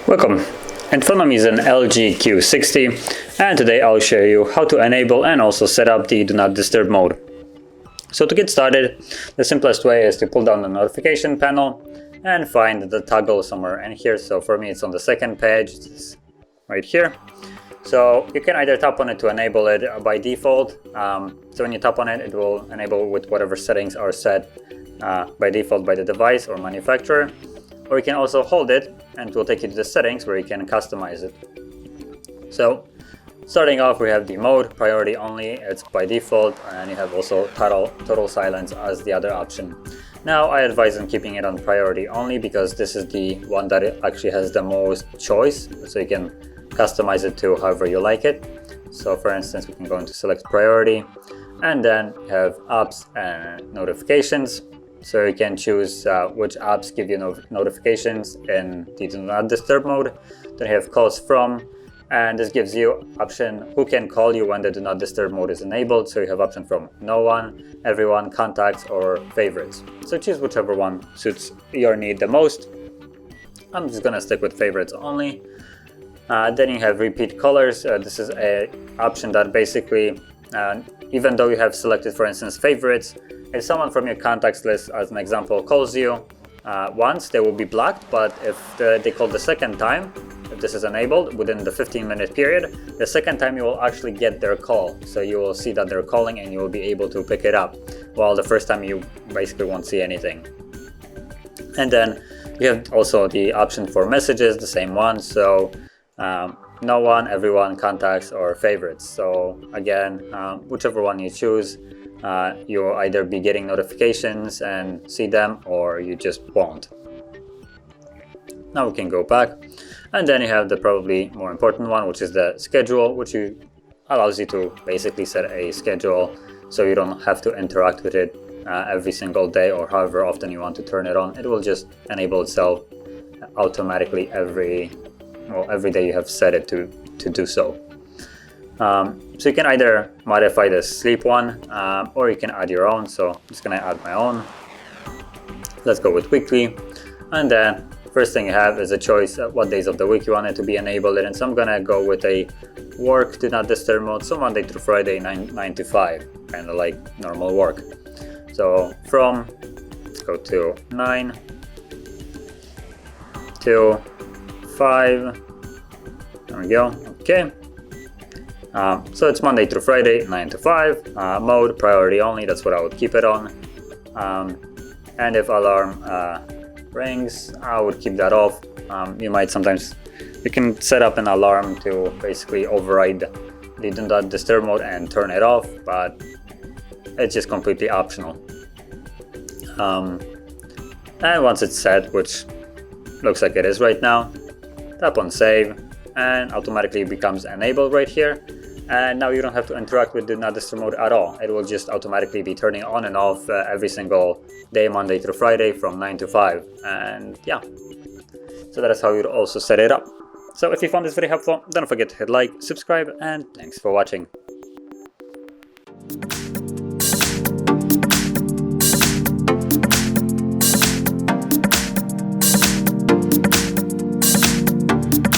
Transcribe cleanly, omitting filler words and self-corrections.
Welcome. In front of me is an LG Q60, and today I'll show you how to enable and also set up the Do Not Disturb mode. So to get started, the simplest way is to pull down the notification panel and find the toggle somewhere in here. So for me it's on the second page, it's right here. So you can either tap on it to enable it by default. So when you tap on it, it will enable with whatever settings are set by default by the device or manufacturer. Or you can also hold it and it will take you to the settings where you can customize it. So starting off, we have the mode, priority only, it's by default, and you have also total silence as the other option. Now I advise on keeping it on priority only because this is the one that it actually has the most choice, so you can customize it to however you like it. So for instance, we can go into select priority and then have apps and notifications. So you can choose which apps give you notifications in the Do Not Disturb mode. Then you have calls from, and this gives you option who can call you when the Do Not Disturb mode is enabled. So you have option from no one, everyone, contacts, or favorites. So choose whichever one suits your need the most. I'm just gonna stick with favorites only. Then you have repeat callers. This is a option that basically, even though you have selected, for instance, favorites, if someone from your contacts list, as an example, calls you once, they will be blocked. But if they call the second time, if this is enabled within the 15-minute period, the second time you will actually get their call. So you will see that they're calling and you will be able to pick it up, while the first time you basically won't see anything. And then you have also the option for messages, the same one. So no one, everyone, contacts, or favorites. So again, whichever one you choose, you'll either be getting notifications and see them, or you just won't. Now we can go back, and then you have the probably more important one, which is the schedule, which allows you to basically set a schedule so you don't have to interact with it every single day or however often you want to turn it on. It will just enable itself automatically every day you have set it to do so. So you can either modify the sleep one or you can add your own. So I'm just gonna add my own. Let's go with weekly, and then first thing you have is a choice of what days of the week you want it to be enabled in. And so I'm gonna go with a work Do Not Disturb mode, so Monday through Friday 9 to 5, kind of like normal work. So let's go to 9 to 5. There we go. Okay. So it's Monday through Friday, 9 to 5. Mode, priority only, that's what I would keep it on. And if alarm rings, I would keep that off. You can set up an alarm to basically override the Do Not Disturb mode and turn it off, but it's just completely optional. And once it's set, which looks like it is right now, tap on save, and automatically becomes enabled right here. And now you don't have to interact with Do Not Disturb mode at all. It will just automatically be turning on and off every single day, Monday through Friday from 9 to 5. And yeah, so that is how you'd also set it up. So if you found this very helpful, don't forget to hit like, subscribe, and thanks for watching.